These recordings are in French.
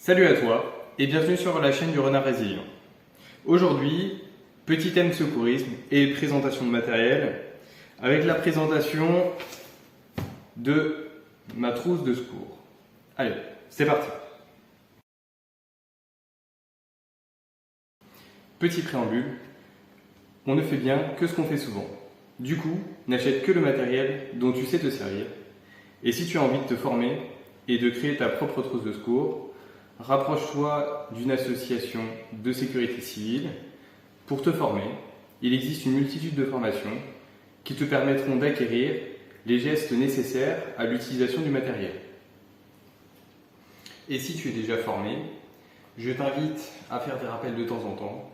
Salut à toi et bienvenue sur la chaîne du Renard Résilient. Aujourd'hui, petit thème secourisme et présentation de matériel avec la présentation de ma trousse de secours. Allez, c'est parti. Petit préambule, on ne fait bien que ce qu'on fait souvent. Du coup, n'achète que le matériel dont tu sais te servir. Et si tu as envie de te former et de créer ta propre trousse de secours, rapproche-toi d'une association de sécurité civile pour te former. Il existe une multitude de formations qui te permettront d'acquérir les gestes nécessaires à l'utilisation du matériel. Et si tu es déjà formé, je t'invite à faire des rappels de temps en temps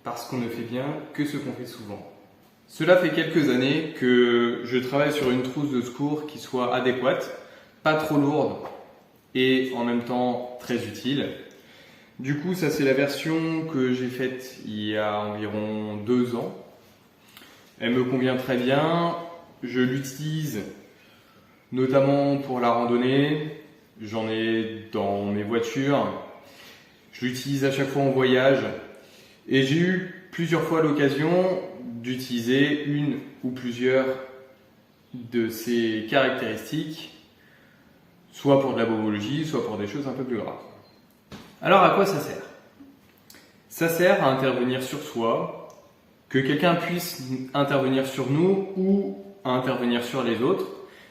parce qu'on ne fait bien que ce qu'on fait souvent. Cela fait quelques années que je travaille sur une trousse de secours qui soit adéquate, pas trop lourde et en même temps très utile. Du coup, ça c'est la version que j'ai faite il y a environ 2 ans. Elle me convient très bien. Je l'utilise notamment pour la randonnée. J'en ai dans mes voitures. Je l'utilise à chaque fois en voyage. Et j'ai eu plusieurs fois l'occasion d'utiliser une ou plusieurs de ces caractéristiques, soit pour de la bobologie, soit pour des choses un peu plus graves. Alors à quoi ça sert? Ça sert à intervenir sur soi, que quelqu'un puisse intervenir sur nous ou à intervenir sur les autres,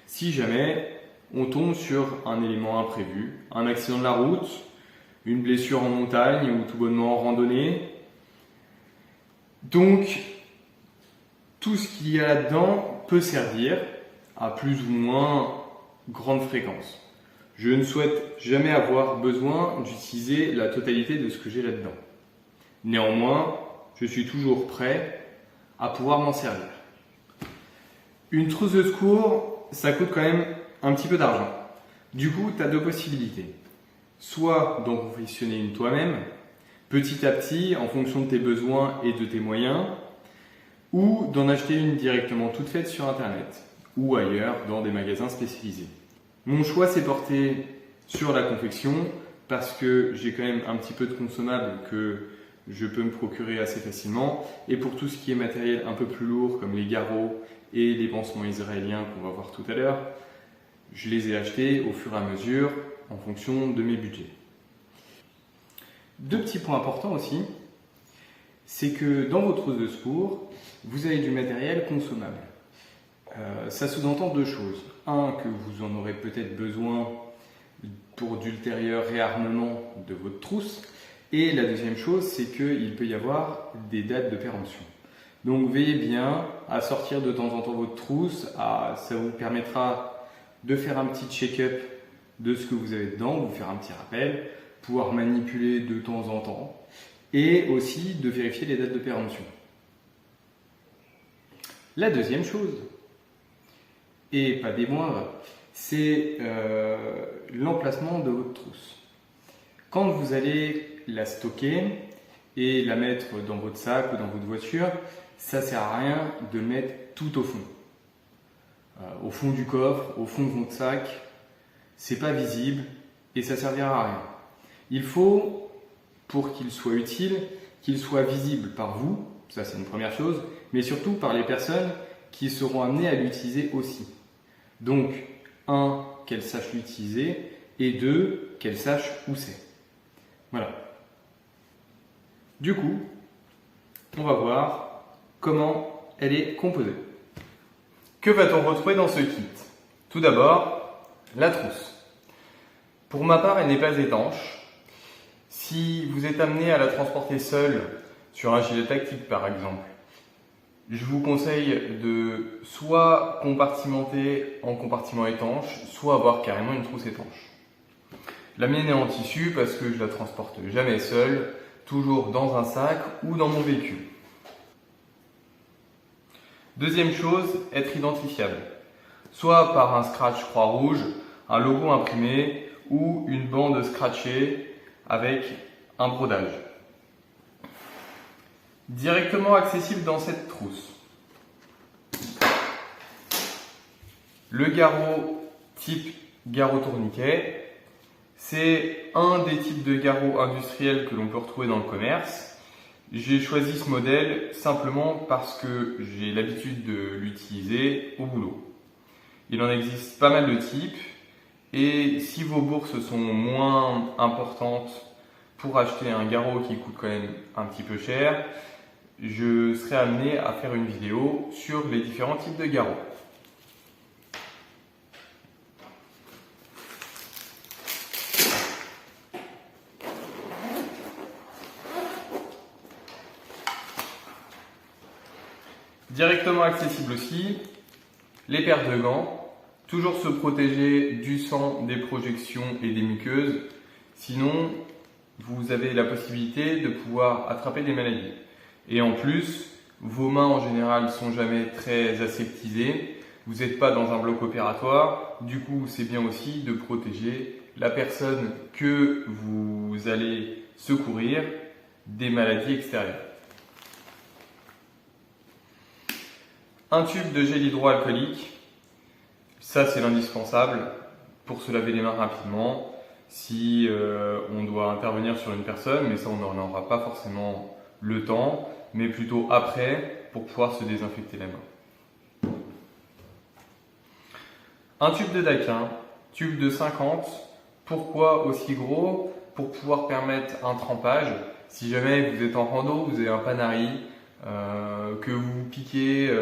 si jamais on tombe sur un élément imprévu, un accident de la route, une blessure en montagne ou tout bonnement en randonnée. Donc, tout ce qu'il y a là-dedans peut servir à plus ou moins grande fréquence. Je ne souhaite jamais avoir besoin d'utiliser la totalité de ce que j'ai là-dedans. Néanmoins, je suis toujours prêt à pouvoir m'en servir. Une trousse de secours, ça coûte quand même un petit peu d'argent. Du coup, tu as 2 possibilités. Soit d'en confectionner une toi-même, petit à petit, en fonction de tes besoins et de tes moyens, ou d'en acheter une directement toute faite sur Internet ou ailleurs dans des magasins spécialisés. Mon choix s'est porté sur la confection parce que j'ai quand même un petit peu de consommables que je peux me procurer assez facilement, et pour tout ce qui est matériel un peu plus lourd comme les garrots et les pansements israéliens qu'on va voir tout à l'heure, je les ai achetés au fur et à mesure en fonction de mes budgets. 2 petits points importants aussi, c'est que dans vos trousses de secours, vous avez du matériel consommable. Ça sous-entend 2 choses. Un, que vous en aurez peut-être besoin pour d'ultérieurs réarmements de votre trousse. Et la deuxième chose, c'est qu'il peut y avoir des dates de péremption. Donc veillez bien à sortir de temps en temps votre trousse. Ça vous permettra de faire un petit check-up de ce que vous avez dedans, vous faire un petit rappel, pouvoir manipuler de temps en temps et aussi de vérifier les dates de péremption. La deuxième chose, et pas des moindres, c'est l'emplacement de votre trousse. Quand vous allez la stocker et la mettre dans votre sac ou dans votre voiture, ça ne sert à rien de le mettre tout au fond. Au fond du coffre, au fond de votre sac, c'est pas visible et ça ne servira à rien. Il faut, pour qu'il soit utile, qu'il soit visible par vous, ça c'est une première chose, mais surtout par les personnes qui seront amenées à l'utiliser aussi. Donc, 1, qu'elles sachent l'utiliser, et 2, qu'elles sachent où c'est. Voilà. Du coup, on va voir comment elle est composée. Que va-t-on retrouver dans ce kit? Tout d'abord, la trousse. Pour ma part, elle n'est pas étanche. Si vous êtes amené à la transporter seul sur un gilet tactique par exemple, je vous conseille de soit compartimenter en compartiment étanche, soit avoir carrément une trousse étanche. La mienne est en tissu parce que je la transporte jamais seule, toujours dans un sac ou dans mon véhicule. Deuxième chose, être identifiable. Soit par un scratch Croix-Rouge, un logo imprimé ou une bande scratchée avec un brodage. Directement accessible dans cette trousse. Le garrot type garrot tourniquet, C'est un des types de garrots industriels que l'on peut retrouver dans le commerce. J'ai choisi ce modèle simplement parce que j'ai l'habitude de l'utiliser au boulot. Il en existe pas mal de types et si vos bourses sont moins importantes pour acheter un garrot qui coûte quand même un petit peu cher, je serai amené à faire une vidéo sur les différents types de garrots. Directement accessible aussi, les paires de gants, toujours se protéger du sang, des projections et des muqueuses, sinon vous avez la possibilité de pouvoir attraper des maladies. Et en plus, vos mains en général sont jamais très aseptisées, vous n'êtes pas dans un bloc opératoire, du coup c'est bien aussi de protéger la personne que vous allez secourir des maladies extérieures. Un tube de gel hydroalcoolique, ça c'est l'indispensable pour se laver les mains rapidement si on doit intervenir sur une personne, mais ça on n'en aura pas forcément le temps, mais plutôt après pour pouvoir se désinfecter les mains. Un tube de Daquin, tube de 50, pourquoi aussi gros? Pour pouvoir permettre un trempage. Si jamais vous êtes en rando, vous avez un panari, que vous piquez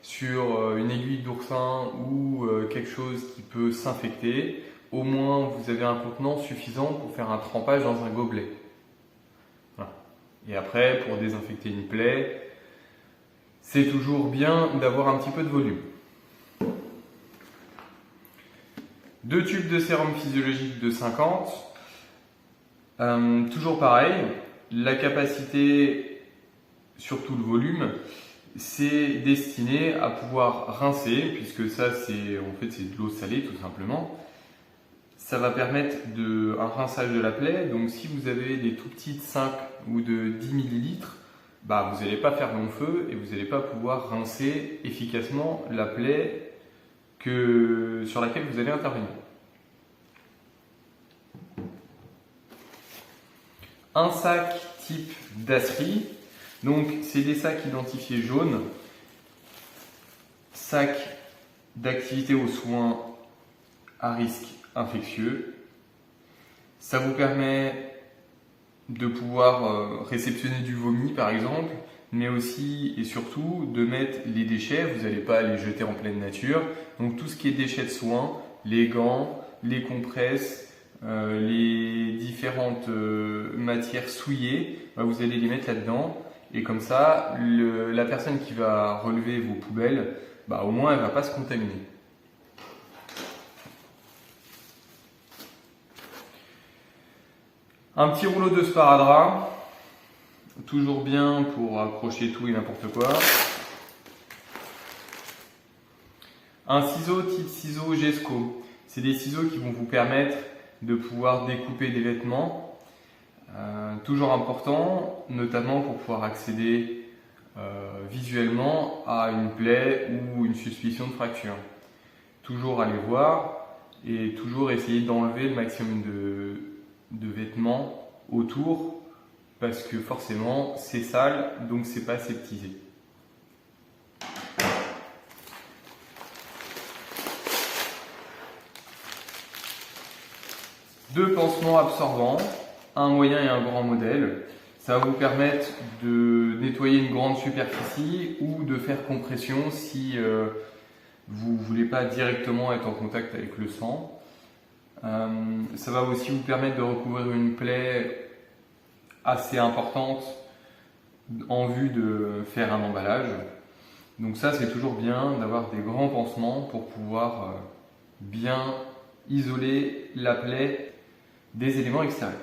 sur une aiguille d'oursin ou quelque chose qui peut s'infecter, au moins vous avez un contenant suffisant pour faire un trempage dans un gobelet. Voilà. Et après, pour désinfecter une plaie, c'est toujours bien d'avoir un petit peu de volume. 2 tubes de sérum physiologique de 50. Toujours pareil, la capacité, surtout le volume, c'est destiné à pouvoir rincer, puisque ça c'est de l'eau salée tout simplement. Ça va permettre un rinçage de la plaie, donc si vous avez des tout petites 5 ou de 10 ml, vous n'allez pas faire long feu et vous n'allez pas pouvoir rincer efficacement la plaie sur laquelle vous allez intervenir. Un sac type Dasserie. Donc, c'est des sacs identifiés jaunes, sacs d'activité aux soins à risque infectieux. Ça vous permet de pouvoir réceptionner du vomi par exemple, mais aussi et surtout de mettre les déchets, vous n'allez pas les jeter en pleine nature. Donc tout ce qui est déchets de soins, les gants, les compresses, les différentes matières souillées, vous allez les mettre là-dedans. Et comme ça, la personne qui va relever vos poubelles, au moins elle ne va pas se contaminer. Un petit rouleau de sparadrap, toujours bien pour accrocher tout et n'importe quoi. Un ciseau type ciseau Gesco, c'est des ciseaux qui vont vous permettre de pouvoir découper des vêtements. Toujours important, notamment pour pouvoir accéder visuellement à une plaie ou une suspicion de fracture. Toujours aller voir et toujours essayer d'enlever le maximum de vêtements autour parce que forcément c'est sale, donc c'est pas aseptisé. Deux pansements absorbants, un moyen et un grand modèle. Ça va vous permettre de nettoyer une grande superficie ou de faire compression si vous ne voulez pas directement être en contact avec le sang. Ça va aussi vous permettre de recouvrir une plaie assez importante en vue de faire un emballage. Donc ça, c'est toujours bien d'avoir des grands pansements pour pouvoir bien isoler la plaie des éléments extérieurs.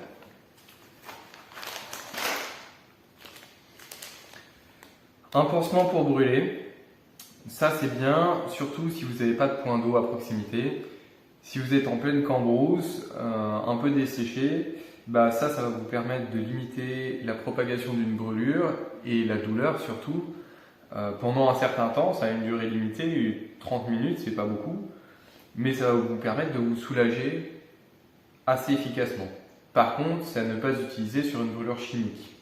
Un pansement pour brûler, ça c'est bien, surtout si vous n'avez pas de point d'eau à proximité. Si vous êtes en pleine cambrousse, un peu desséché, ça va vous permettre de limiter la propagation d'une brûlure et la douleur surtout pendant un certain temps. Ça a une durée limitée, 30 minutes, c'est pas beaucoup, mais ça va vous permettre de vous soulager assez efficacement. Par contre, c'est à ne pas utiliser sur une brûlure chimique.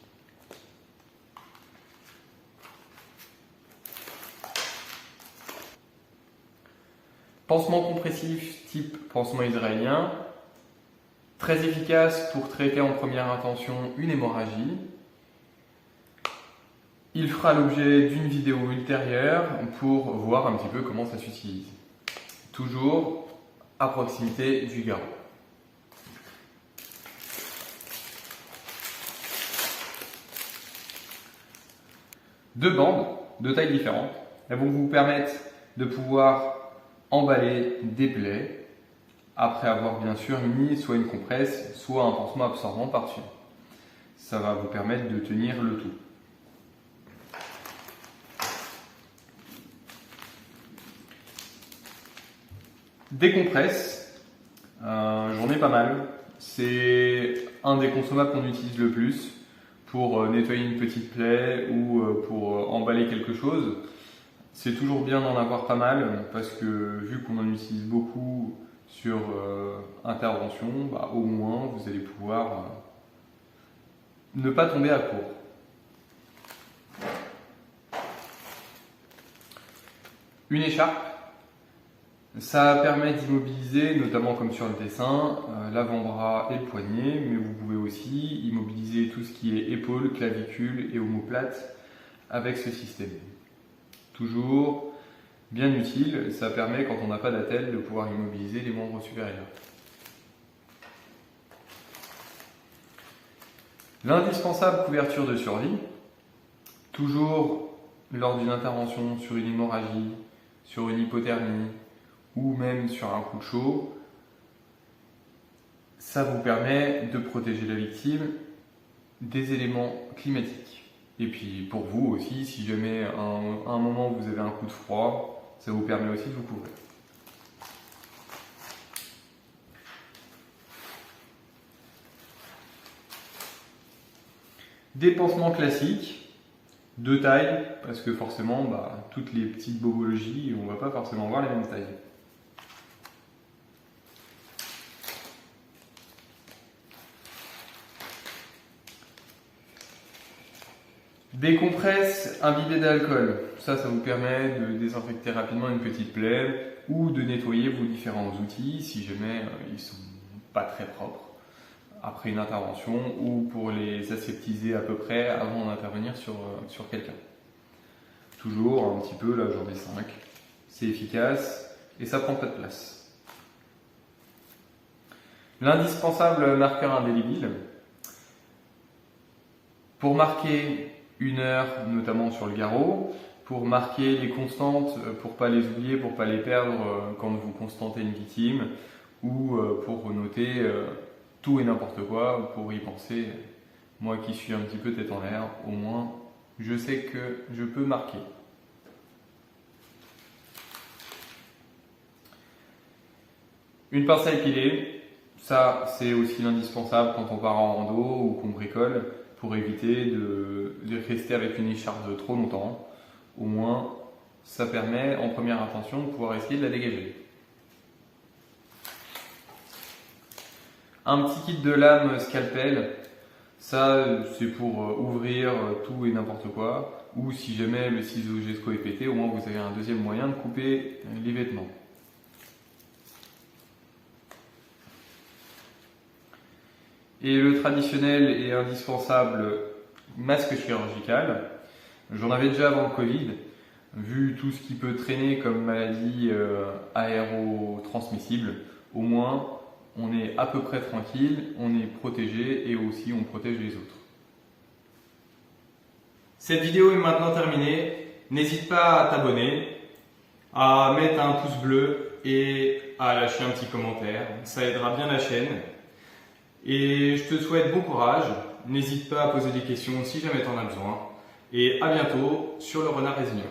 Pansement compressif type pansement israélien, très efficace pour traiter en première intention une hémorragie. Il fera l'objet d'une vidéo ultérieure pour voir un petit peu comment ça s'utilise. Toujours à proximité du garrot. Deux bandes de tailles différentes. Elles vont vous permettre de pouvoir emballer des plaies après avoir bien sûr mis soit une compresse, soit un pansement absorbant par-dessus. Ça va vous permettre de tenir le tout. Des compresses, j'en ai pas mal. C'est un des consommables qu'on utilise le plus pour nettoyer une petite plaie ou pour emballer quelque chose. C'est toujours bien d'en avoir pas mal parce que vu qu'on en utilise beaucoup sur intervention, au moins vous allez pouvoir ne pas tomber à court. Une écharpe, ça permet d'immobiliser, notamment comme sur le dessin, l'avant-bras et le poignet, mais vous pouvez aussi immobiliser tout ce qui est épaules, clavicules et omoplate avec ce système. Toujours bien utile, ça permet quand on n'a pas d'attelle de pouvoir immobiliser les membres supérieurs. L'indispensable couverture de survie, toujours lors d'une intervention sur une hémorragie, sur une hypothermie ou même sur un coup de chaud, ça vous permet de protéger la victime des éléments climatiques. Et puis pour vous aussi, si jamais à un moment vous avez un coup de froid, ça vous permet aussi de vous couvrir. Des pansements classiques, de taille, parce que forcément, toutes les petites bobologies, on ne va pas forcément voir les mêmes tailles. Des compresses imbibées d'alcool, ça vous permet de désinfecter rapidement une petite plaie ou de nettoyer vos différents outils si jamais ils ne sont pas très propres après une intervention ou pour les aseptiser à peu près avant d'intervenir sur quelqu'un. Toujours un petit peu, là j'en ai 5, c'est efficace et ça prend pas de place. L'indispensable marqueur indélébile, pour marquer une heure, notamment sur le garrot, pour marquer les constantes, pour pas les oublier, pour pas les perdre quand vous constatez une victime, ou pour noter tout et n'importe quoi, pour y penser. Moi qui suis un petit peu tête en l'air, au moins je sais que je peux marquer. Une pince à épiler, ça c'est aussi l'indispensable quand on part en rando ou qu'on bricole, pour éviter de rester avec une écharpe trop longtemps. Au moins, ça permet en première intention de pouvoir essayer de la dégager. Un petit kit de lame scalpel, ça c'est pour ouvrir tout et n'importe quoi, ou si jamais le ciseau Gesco est pété, au moins vous avez un deuxième moyen de couper les vêtements. Et le traditionnel et indispensable masque chirurgical, j'en avais déjà avant le Covid, vu tout ce qui peut traîner comme maladie aérotransmissible, au moins on est à peu près tranquille, on est protégé et aussi on protège les autres. Cette vidéo est maintenant terminée, n'hésite pas à t'abonner, à mettre un pouce bleu et à lâcher un petit commentaire, ça aidera bien la chaîne. Et je te souhaite bon courage, n'hésite pas à poser des questions si jamais tu en as besoin. Et à bientôt sur le Renard Résilient.